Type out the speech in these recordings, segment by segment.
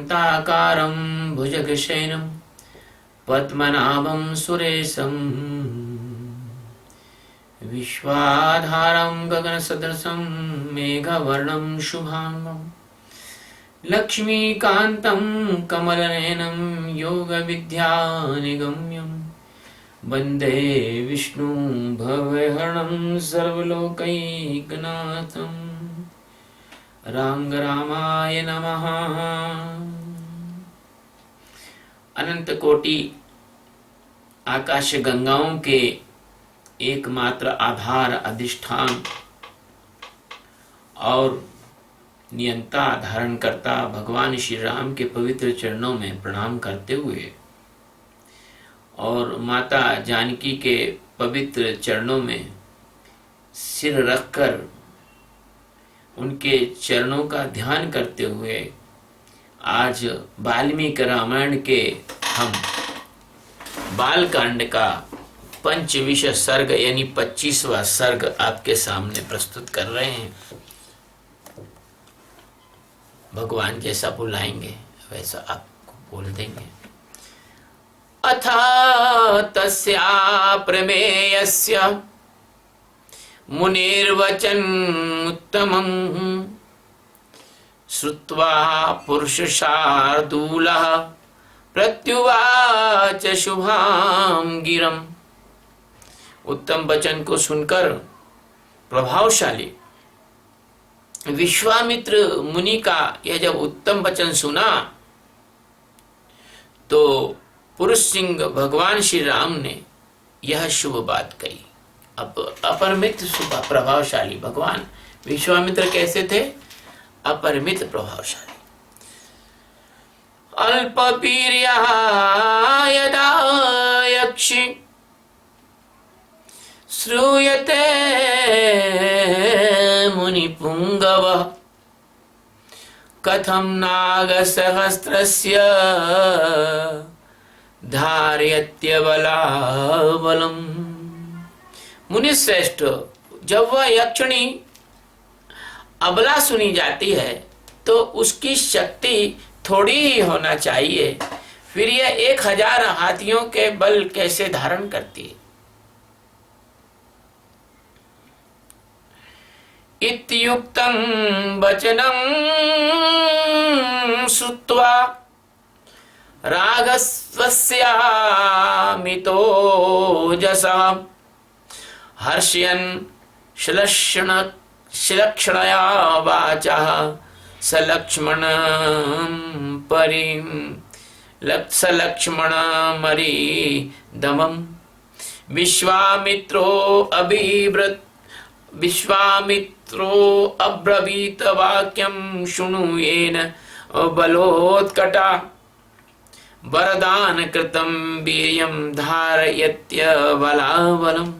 शान्ताकारं भुजगशयनं पद्मनाभं सुरेशं विश्वाधारं गगनसदृशं मेघवर्णं शुभांगं लक्ष्मीकान्तं कमलनयनं योगविद्यानिगम्यं वन्दे विष्णुं भवहरणं सर्वलोकैकनाथं रांगरामाय नमः। अनंत कोटि आकाश गंगाओं के एकमात्र आधार अधिष्ठान और नियंता धारण करता भगवान श्री राम के पवित्र चरणों में प्रणाम करते हुए और माता जानकी के पवित्र चरणों में सिर रखकर उनके चरणों का ध्यान करते हुए आज वाल्मीकि रामायण के हम बालकांड का पंचविंश सर्ग यानी 25वां सर्ग आपके सामने प्रस्तुत कर रहे हैं। भगवान जैसा बुलाएंगे वैसा आपको बोल देंगे। अथा तस्या प्रमेयस्य मुनिर्वचनमुत्तमं श्रुत्वा पुरुषशार्दूलः प्रत्युवाच शुभां गिरम्। उत्तम वचन को सुनकर प्रभावशाली विश्वामित्र मुनि का यह जब उत्तम वचन सुना तो पुरुष सिंह भगवान श्री राम ने यह शुभ बात कही। अब अपरिमित शुभ प्रभावशाली भगवान विश्वामित्र कैसे थे? अपरिमित प्रभावशाली। अल्पवीर्यः यदा यक्षि श्रूयते मुनिपुंगवः कथं नागसहस्रस्य धारयत्यबलाबलम्। मुनिश्रेष्ठ, जब वह यक्षिणी अबला सुनी जाती है तो उसकी शक्ति थोड़ी ही होना चाहिए, फिर यह 1000 हाथियों के बल कैसे धारण करती है। इत्युक्तं वचनं श्रुत्वा रागस्वस्यामितोजसः हर्षयन् श्लक्षणया वाचः सलक्ष्मणमरिदमम्। विश्वामित्रो अब्रवीत वाक्यं शृणुयेन बलोत्कटा वरदान कृतं वीर्यं धारयत्यबलाबलम्।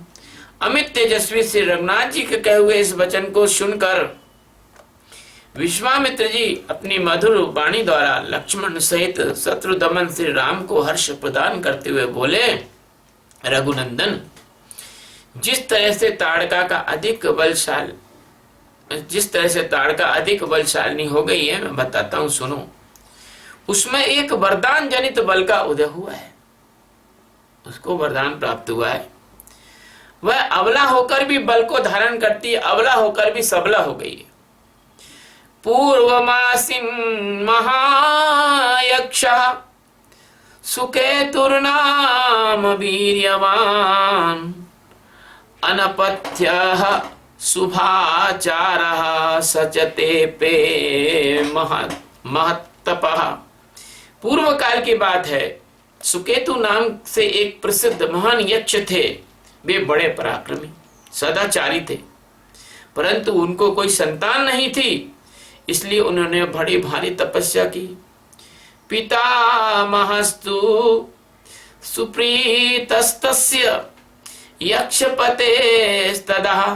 अमित तेजस्वी श्री रघुनाथ जी के कहे हुए इस वचन को सुनकर विश्वामित्र जी अपनी मधुर वाणी द्वारा लक्ष्मण सहित शत्रु दमन श्री राम को हर्ष प्रदान करते हुए बोले, रघुनंदन, जिस तरह से ताड़का अधिक बलशालिनी हो गई है मैं बताता हूं, सुनो। उसमें एक वरदान जनित बल का उदय हुआ है, उसको वरदान प्राप्त हुआ है। वह अबला होकर भी बल को धारण करती है, अबला होकर भी सबला हो गई है। पूर्वमासीन महायक्षः सुकेतुर्नाम वीर्यवान् अनपथ्यः शुभाचारः सचते पे महत्तपः। पूर्व काल की बात है, सुकेतु नाम से एक प्रसिद्ध महान यक्ष थे। वे बड़े पराक्रमी सदाचारी थे, परंतु उनको कोई संतान नहीं थी, इसलिए उन्होंने बड़ी भारी तपस्या की। पितामहस्तु सुप्रीतस्तस्य यक्षपतेस्तदा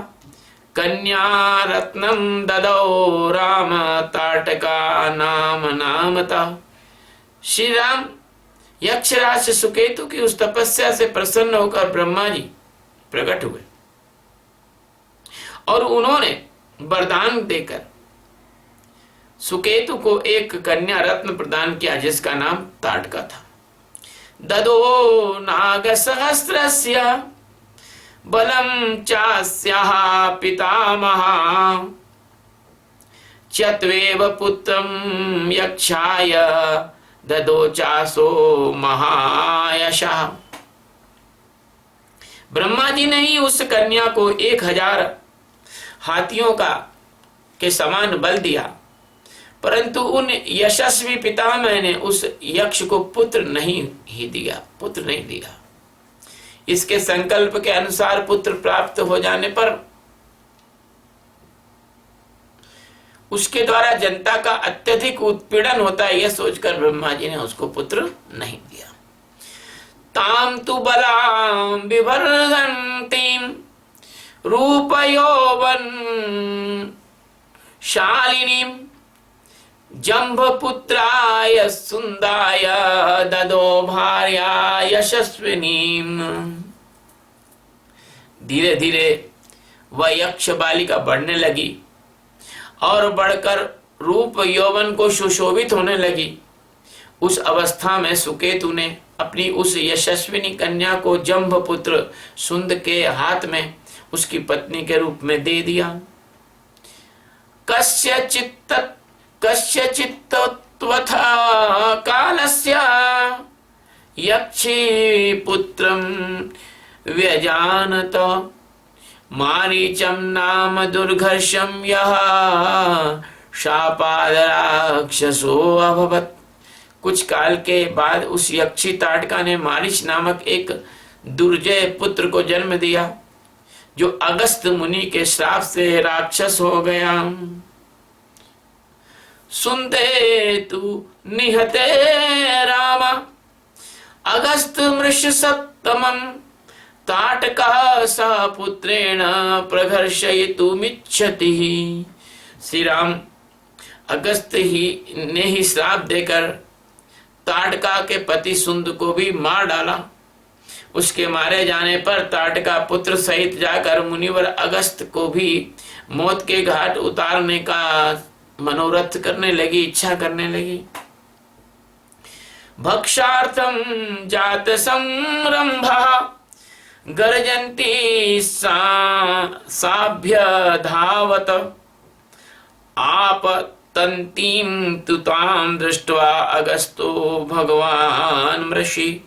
कन्या रत्नं ददौ राम ताटका नामतः। श्री राम यक्षराज सुकेतु की उस तपस्या से प्रसन्न होकर ब्रह्मा जी प्रकट हुए और उन्होंने वरदान देकर सुकेतु को एक कन्या रत्न प्रदान किया जिसका नाम ताटका था। ददो नाग सहस्रस्य बलम चास्याः पितामहः चत्वेव पुत्रं यक्षाय ददो चासो महायशः। ब्रह्मा जी ने ही उस कन्या को 1000 हाथियों का के समान बल दिया, परंतु उन यशस्वी पितामह ने उस यक्ष को पुत्र नहीं दिया। इसके संकल्प के अनुसार पुत्र प्राप्त हो जाने पर उसके द्वारा जनता का अत्यधिक उत्पीड़न होता है, यह सोचकर ब्रह्मा जी ने उसको पुत्र नहीं दिया। ताम तु बलाम विवर्धन्तीम रूप यौवन शालिनीम जम्भपुत्राय सुंदाय ददो भार्या यशस्विनीम। धीरे धीरे वह यक्ष बालिका बढ़ने लगी और बढ़कर रूप यौवन को सुशोभित होने लगी। उस अवस्था में सुकेतु ने अपनी उस यशस्विनी कन्या को जम्भपुत्र सुंद के हाथ में उसकी पत्नी के रूप में दे दिया। कस्यचित्तत्वथा कालस्य यक्षी पुत्रं व्यजानत मारीचम नाम दुर्घर्षम यः शापाद राक्षसो अभवत्। कुछ काल के बाद उस यक्षी ताटका ने मारीच नामक एक दुर्जय पुत्र को जन्म दिया जो अगस्त मुनि के श्राप से राक्षस हो गया। सुनते तु निहते राम अगस्त मृष सप्तमं ताटका सा पुत्रेण प्रघर्षयितुमिच्छति। श्री राम अगस्त ने ही श्राप देकर ताटका के पति सुंद को भी मार डाला। उसके मारे जाने पर ताटका पुत्र सहित जाकर मुनिवर अगस्त को भी मौत के घाट उतारने का मनोरथ करने लगी, इच्छा करने लगी। भक्षार्थम जात संरंभः गर्जन्ति साभ्य धावत आपतन्तीं तु तां दृष्ट्वा अगस्तो भगवान् मृषि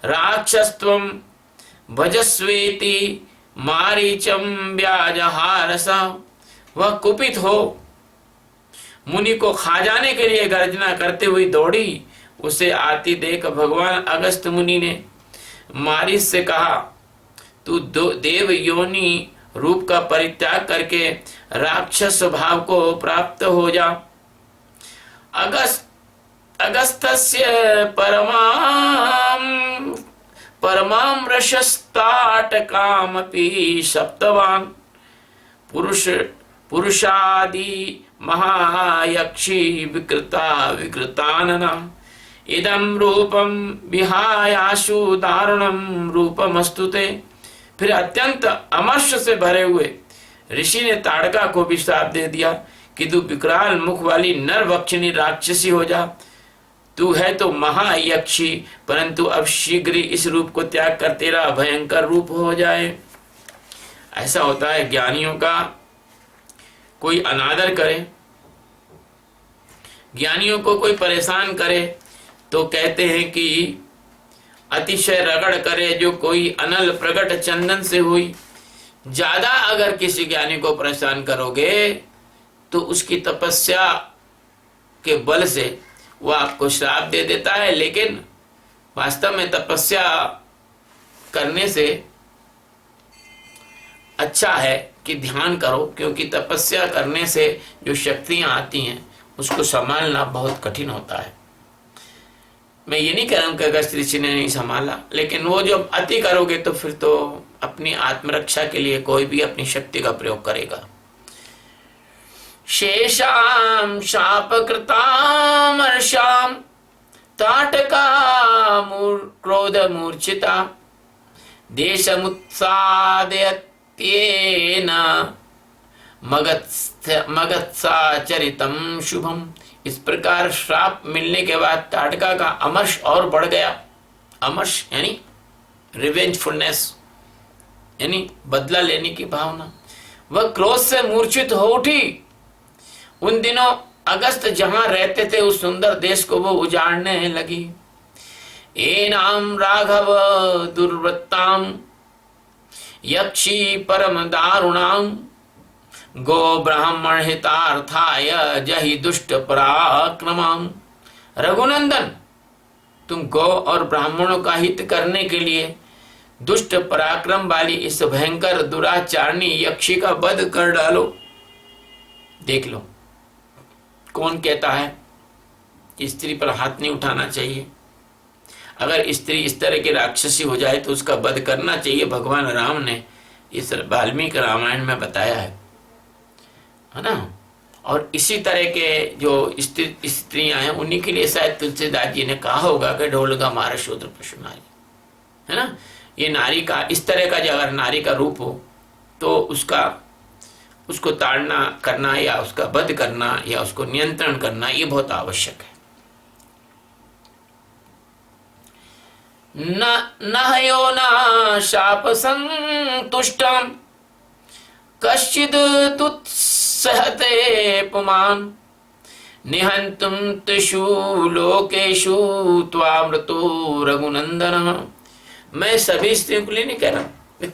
राक्षसत्वं भजस्वेति मारीचम व्याजहारस। वह कुपित हो मुनि को खा जाने के लिए गर्जना करते हुए दौड़ी। उसे आती देख भगवान अगस्त मुनि ने मारीच से कहा, तू देव योनि रूप का परित्याग करके राक्षस भाव को प्राप्त हो जा। अगस्तस्य परमां रशस्ताटकामपि सप्तवान् पुरुषादि महायक्षी विकृतानना इदं रूपम विहायाशु दारुणम रूपमस्तुते। फिर अत्यंत अमर्ष से भरे हुए ऋषि ने ताड़का को भी श्राप दे दिया कि तू विकराल मुख वाली नरभक्षिणी राक्षसी हो जा। तू है तो महायक्षी, परंतु अब शीघ्र ही इस रूप को त्याग कर तेरा भयंकर रूप हो जाए। ऐसा होता है ज्ञानियों का कोई अनादर करे, ज्ञानियों को कोई परेशान करे तो कहते हैं कि अतिशय रगड़ करे जो कोई अनल प्रगट चंदन से हुई। ज्यादा अगर किसी ज्ञानी को परेशान करोगे तो उसकी तपस्या के बल से वह आपको श्राप दे देता है, लेकिन वास्तव में तपस्या करने से अच्छा है कि ध्यान करो, क्योंकि तपस्या करने से जो शक्तियां आती हैं उसको संभालना बहुत कठिन होता है। मैं ये नहीं कह रहा हूं कि अगस्त ऋषि ने नहीं संभाला, लेकिन वो जब अति करोगे तो फिर तो अपनी आत्मरक्षा के लिए कोई भी अपनी शक्ति का प्रयोग करेगा। शेषाम शापकृतामर्षाम ताटका क्रोध मूर्छिता देशमुत्सादयत्येन मगत्साचरितम शुभम। इस प्रकार श्राप मिलने के बाद ताड़का का अमर्ष और बढ़ गया। अमर्ष यानी रिवेंजफुलनेस, यानी बदला लेने की भावना। वह क्रोध से मूर्छित हो उठी। उन दिनों अगस्त जहां रहते थे उस सुंदर देश को वो उजाड़ने लगी। एनाम राघव दुर्वृत्ताम यक्षी परम दारुणाम गो ब्राह्मण हितार्थाय जहि दुष्ट पराक्रमाम। रघुनंदन, तुम गौ और ब्राह्मणों का हित करने के लिए दुष्ट पराक्रम वाली इस भयंकर दुराचारणी यक्षी का वध कर डालो। देख लो, कौन कहता है कि स्त्री पर हाथ नहीं उठाना चाहिए? अगर स्त्री इस तरह की राक्षसी हो जाए तो उसका वध करना चाहिए। भगवान राम ने इस वाल्मीकि रामायण में बताया है ना। और इसी तरह के जो स्त्रियां हैं उन्हीं के लिए शायद तुलसीदास जी ने कहा होगा कि ढोलगा मार शूद्र पशु नारी, है ना। ये नारी का इस तरह का जो अगर नारी का रूप हो तो उसको ताड़ना करना या उसका वध करना या उसको नियंत्रण करना ये बहुत आवश्यक है। न यो न शाप संतुष्टम कश्चिद तुत्सहते पुमान निहंतुम त्रिषु लोकेषु त्वामृतो रघुनंदन। मैं सभी स्त्रियों के लिए नहीं कह रहा,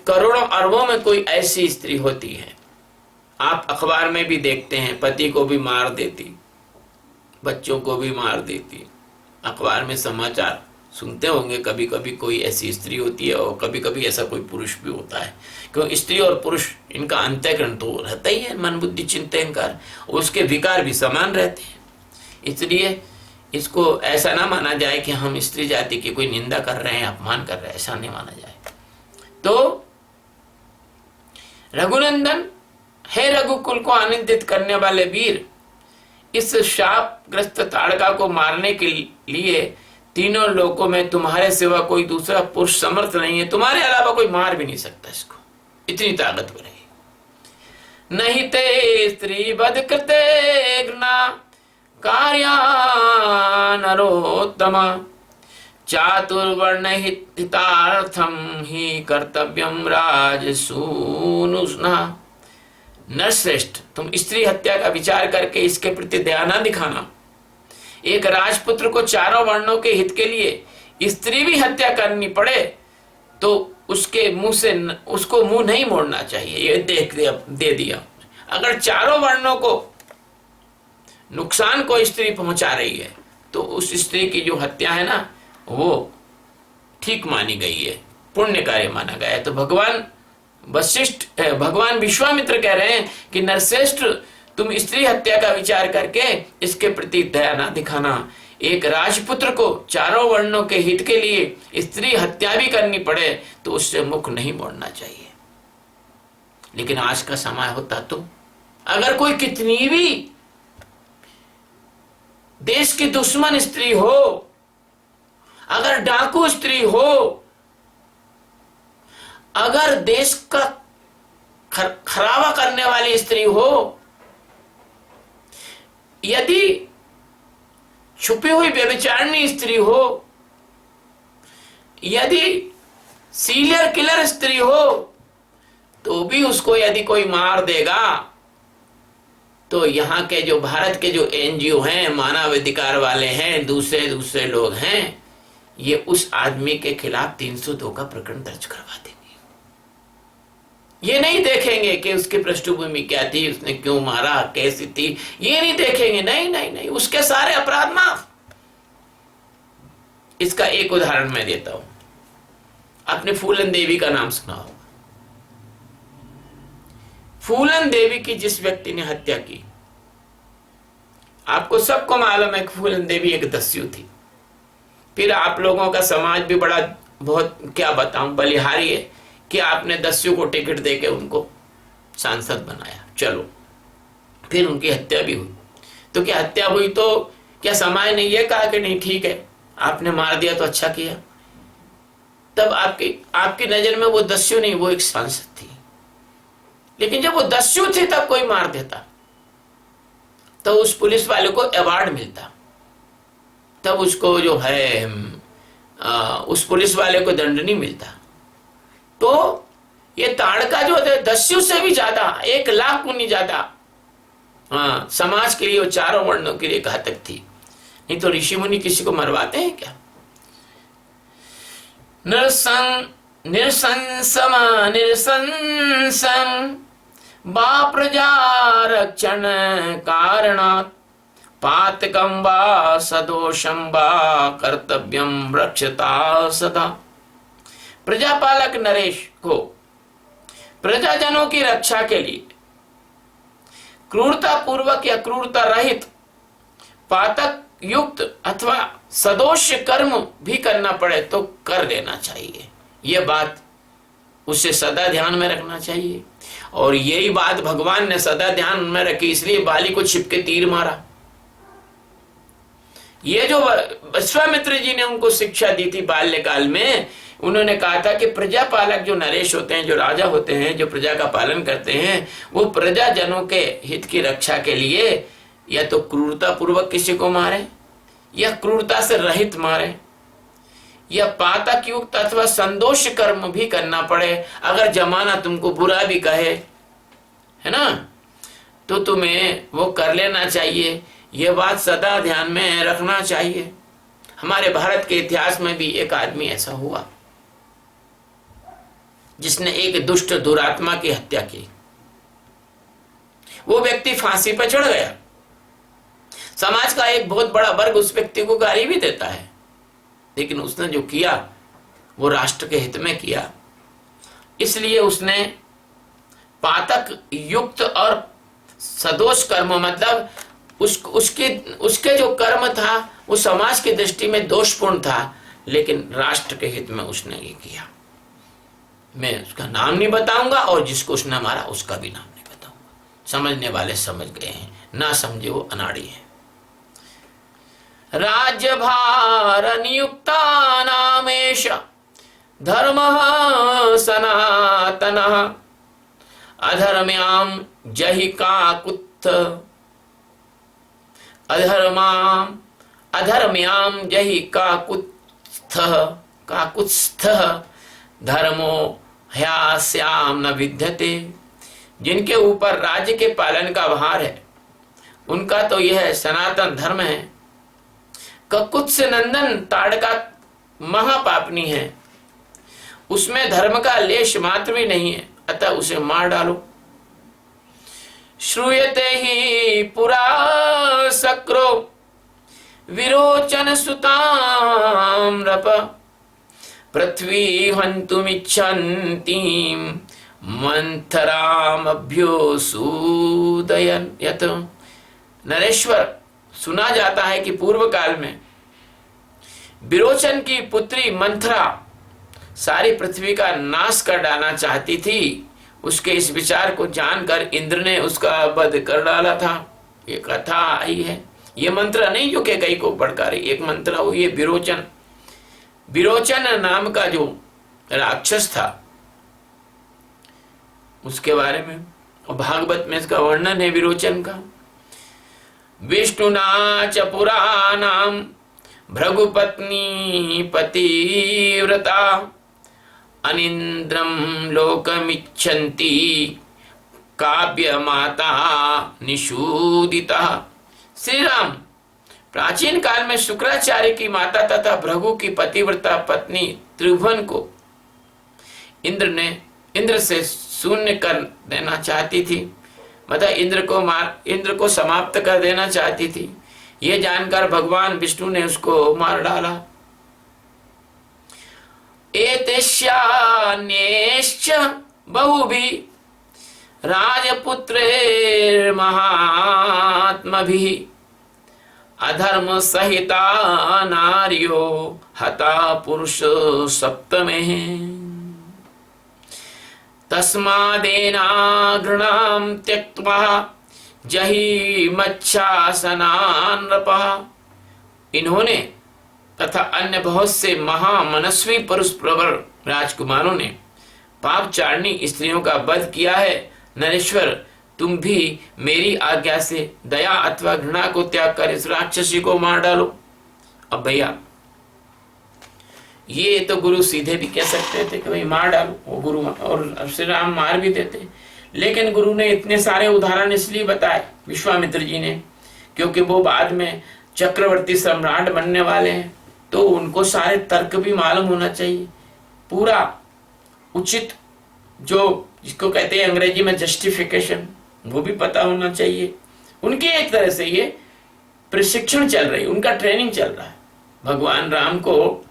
करोड़ों अरबों में कोई ऐसी स्त्री होती है, आप अखबार में भी देखते हैं, पति को भी मार देती, बच्चों को भी मार देती। अखबार में समाचार सुनते होंगे, कभी कभी कोई ऐसी स्त्री होती है और कभी कभी ऐसा कोई पुरुष भी होता है। क्योंकि स्त्री और पुरुष इनका अंतःकरण तो रहता ही है, मन बुद्धि चिंतन अहंकार, उसके विकार भी समान रहते हैं। इसलिए इसको ऐसा ना माना जाए कि हम स्त्री जाति की कोई निंदा कर रहे हैं, अपमान कर रहे हैं, ऐसा नहीं माना जाए। तो रघुनंदन, हे रघुकुल को आनंदित करने वाले वीर, इस शापग्रस्त ताड़का को मारने के लिए तीनों लोकों में तुम्हारे सिवा कोई दूसरा पुरुष समर्थ नहीं है। तुम्हारे अलावा कोई मार भी नहीं सकता इसको, इतनी ताकतवर है। नहीं ते स्त्री वध कृते घृणा कार्या नरोत्तमा चातुर्वर्ण हितार्थम ही कर्तव्यम राजसूनुष्णा। नरश्रेष्ठ, तुम स्त्री हत्या का विचार करके इसके प्रति दया न दिखाना। एक राजपुत्र को चारों वर्णों के हित के लिए स्त्री भी हत्या करनी पड़े तो उसके मुंह से उसको मुंह नहीं मोड़ना चाहिए। ये दे दिया। अगर चारों वर्णों को नुकसान को स्त्री पहुंचा रही है तो उस स्त्री की जो हत्या है ना वो ठीक मानी गई है, पुण्य कार्य माना गया है। तो भगवान विश्वामित्र कह रहे हैं कि नरश्रेष्ठ, तुम स्त्री हत्या का विचार करके इसके प्रति दया ना दिखाना। एक राजपुत्र को चारों वर्णों के हित के लिए स्त्री हत्या भी करनी पड़े तो उससे मुख नहीं मोड़ना चाहिए। लेकिन आज का समय होता तो अगर कोई कितनी भी देश की दुश्मन स्त्री हो, अगर डाकू स्त्री हो, अगर देश का खराबा करने वाली स्त्री हो, यदि छुपी हुई व्यभिचारिणी स्त्री हो, यदि सीरियल किलर स्त्री हो, तो भी उसको यदि कोई मार देगा तो यहाँ के जो भारत के जो एनजीओ हैं, मानवाधिकार वाले हैं, दूसरे लोग हैं, ये उस आदमी के खिलाफ 302 का प्रकरण दर्ज करवा देंगे। ये नहीं देखेंगे कि उसकी पृष्ठभूमि क्या थी, उसने क्यों मारा, कैसी थी, ये नहीं देखेंगे। नहीं नहीं नहीं, उसके सारे अपराध माफ। इसका एक उदाहरण मैं देता हूं। आपने फूलन देवी का नाम सुना होगा। फूलन देवी की जिस व्यक्ति ने हत्या की, आपको सबको मालूम है कि फूलन देवी एक दस्यु थी। फिर आप लोगों का समाज भी बड़ा बहुत क्या बताऊं बलिहारी है कि आपने दस्यु को टिकट देके उनको सांसद बनाया। चलो, फिर उनकी हत्या भी हुई। तो क्या हत्या हुई तो क्या समाज ने यह कहा कि नहीं ठीक है आपने मार दिया तो अच्छा किया? तब आपकी नजर में वो दस्यु नहीं, वो एक सांसद थी। लेकिन जब वो दस्यु थे तब कोई मार देता तो उस पुलिस वाले को अवार्ड मिलता, तब उसको जो है उस पुलिस वाले को दंड नहीं मिलता। तो ये ताड़का जो है दस्यु से भी ज्यादा, 1,00,000 गुनी ज्यादा समाज के लिए, वो चारों वर्णों के लिए घातक थी। नहीं तो ऋषि मुनि किसी को मरवाते हैं क्या? निरसंसम बा प्रजा रक्षण कारणात् पातकं वा सदोषं वा कर्तव्यं रक्षता सदा। प्रजापालक नरेश को प्रजाजनों की रक्षा के लिए क्रूरता पूर्वक या क्रूरता रहित, पातक युक्त अथवा सदोष कर्म भी करना पड़े तो कर लेना चाहिए। यह बात उसे सदा ध्यान में रखना चाहिए। और यही बात भगवान ने सदा ध्यान में रखी, इसलिए बाली को छिपके तीर मारा। ये जो विश्वामित्र जी ने उनको शिक्षा दी थी बाल्यकाल में, उन्होंने कहा था कि प्रजापालक जो नरेश होते हैं, जो राजा होते हैं, जो प्रजा का पालन करते हैं, वो प्रजाजनों के हित की रक्षा के लिए या तो क्रूरता पूर्वक किसी को मारे या क्रूरता से रहित मारे या पातक युक्त अथवा संदोष कर्म भी करना पड़े। अगर जमाना तुमको बुरा भी कहे, है ना, तो तुम्हें वो कर लेना चाहिए। ये बात सदा ध्यान में रखना चाहिए। हमारे भारत के इतिहास में भी एक आदमी ऐसा हुआ जिसने एक दुष्ट दुरात्मा की हत्या की। वो व्यक्ति फांसी पर चढ़ गया। समाज का एक बहुत बड़ा वर्ग उस व्यक्ति को गाली भी देता है, लेकिन उसने जो किया वो राष्ट्र के हित में किया। इसलिए उसने पातक युक्त और सदोष कर्म, मतलब उसके जो कर्म था वो समाज की दृष्टि में दोषपूर्ण था, लेकिन राष्ट्र के हित में उसने ये किया। मैं उसका नाम नहीं बताऊंगा और जिसको उसने मारा उसका भी नाम नहीं बताऊंगा। समझने वाले समझ गए हैं, ना समझे वो अनाड़ी है। राज्यभार नियुक्ता नामेश धर्म सनातन अधर्म्याम जहि काकुत्थ अधर्म्याम जहि काकुत्स्थ धर्मो ह्यास्याम न विद्यते। जिनके ऊपर राज्य के पालन का भार है उनका तो यह सनातन धर्म है। ककुत्स नंदन ताड़का महापापनी है, उसमें धर्म का लेश मात्र भी नहीं है, अतः उसे मार डालो। श्रूयते ही पुरा सक्रो विरोचन सुताम्रप पृथ्वी हन्तुमिच्छन्तीं मंथरामभ्योसूदयन् यत्। नरेश्वर, सुना जाता है कि पूर्व काल में विरोचन की पुत्री मंथरा सारी पृथ्वी का नाश कर डालना चाहती थी। उसके इस विचार को जानकर इंद्र ने उसका वध कर डाला था। ये कथा आई है। ये मंत्र नहीं जो कैकेयी को भड़का रही, एक मंत्र हुई है विरोचन। विरोचन नाम का जो राक्षस था उसके बारे में भागवत में इसका वर्णन है विरोचन का। विष्णुना च पुराणाम भृगुपत्नी पतिव्रता अनिन्द्रम लोकमिच्छन्ति काव्य माता निषूदिता। श्री राम, प्राचीन काल में शुक्राचार्य की माता तथा भृगु की पतिव्रता पत्नी त्रिभुवन को इंद्र से शून्य कर देना चाहती थी, मतलब इंद्र को समाप्त कर देना चाहती थी। यह जानकर भगवान विष्णु ने उसको मार डाला। एतेष्यान्येश्च बहुभिः राजपुत्रैर्महात्मभिः अधर्म सहिता नार्यो हता पुरुष सप्तमे। तस्मादेनाघृणां त्यक्त्वा जहि मच्छासनान् नृपः। इन्होंने तथा अन्य बहुत से महामनस्वी पुरुष प्रवर राजकुमारों ने पाप चारणी स्त्रियों का वध किया है। नरेश्वर, तुम भी मेरी आज्ञा से दया अथवा घृणा को त्याग कर इस राक्षसी को मार डालो। अब भैया ये तो गुरु सीधे भी कह सकते थे कि भाई मार डालो, वो गुरु, और श्री राम मार भी देते, लेकिन गुरु ने इतने सारे उदाहरण इसलिए बताए विश्वामित्र जी ने, क्योंकि वो बाद में चक्रवर्ती सम्राट बनने वाले हैं, तो उनको सारे तर्क भी मालूम होना चाहिए, पूरा उचित जो जिसको कहते हैं अंग्रेजी में जस्टिफिकेशन, वो भी पता होना चाहिए। उनकी एक तरह से ये प्रशिक्षण चल रही, उनका ट्रेनिंग चल रहा है। भगवान राम को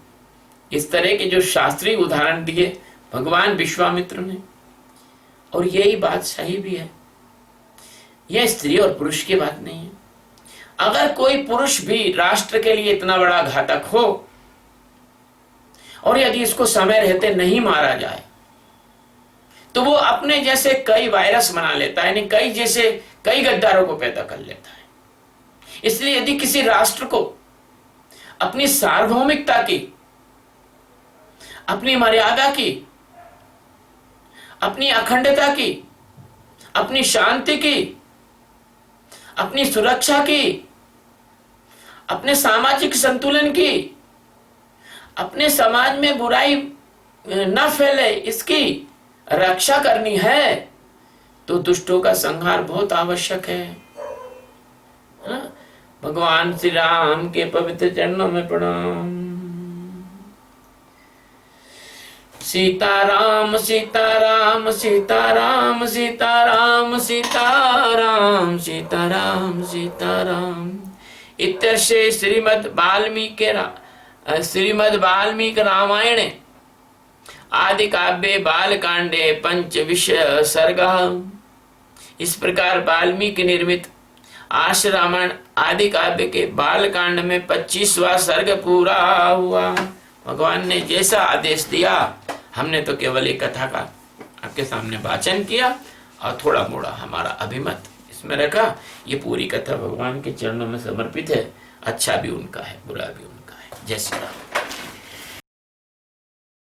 इस तरह के जो शास्त्रीय उदाहरण दिए भगवान विश्वामित्र ने, और यही बात सही भी है। यह स्त्री और पुरुष की बात नहीं है। अगर कोई पुरुष भी राष्ट्र के लिए इतना बड़ा घातक हो और यदि इसको समय रहते नहीं मारा जाए तो वो अपने जैसे कई वायरस बना लेता है, यानी कई गद्दारों को पैदा कर लेता है। इसलिए यदि किसी राष्ट्र को अपनी सार्वभौमिकता की, अपनी मर्यादा की, अपनी अखंडता की, अपनी शांति की, अपनी सुरक्षा की, अपने सामाजिक संतुलन की, अपने समाज में बुराई न फैले इसकी रक्षा करनी है, तो दुष्टों का संहार बहुत आवश्यक है। भगवान श्री राम के पवित्र चरणों में प्रणाम। सीताराम सीताराम सीताराम सीताराम सीताराम सीताराम सीताराम। इत्यर्थे श्रीमद् वाल्मीकि रामायणे आदि काव्ये बालकांडे पंचविंशः सर्गः। इस प्रकार वाल्मीकि निर्मित आश्र रामायण आदि काव्य के बालकांड में 25वां सर्ग पूरा हुआ। भगवान ने जैसा आदेश दिया, हमने तो केवल एक कथा का आपके सामने वाचन किया और थोड़ा मोड़ा हमारा अभिमत इसमें रखा। ये पूरी कथा भगवान के चरणों में समर्पित है। अच्छा भी उनका है, बुरा भी उनका है। जय श्री राम।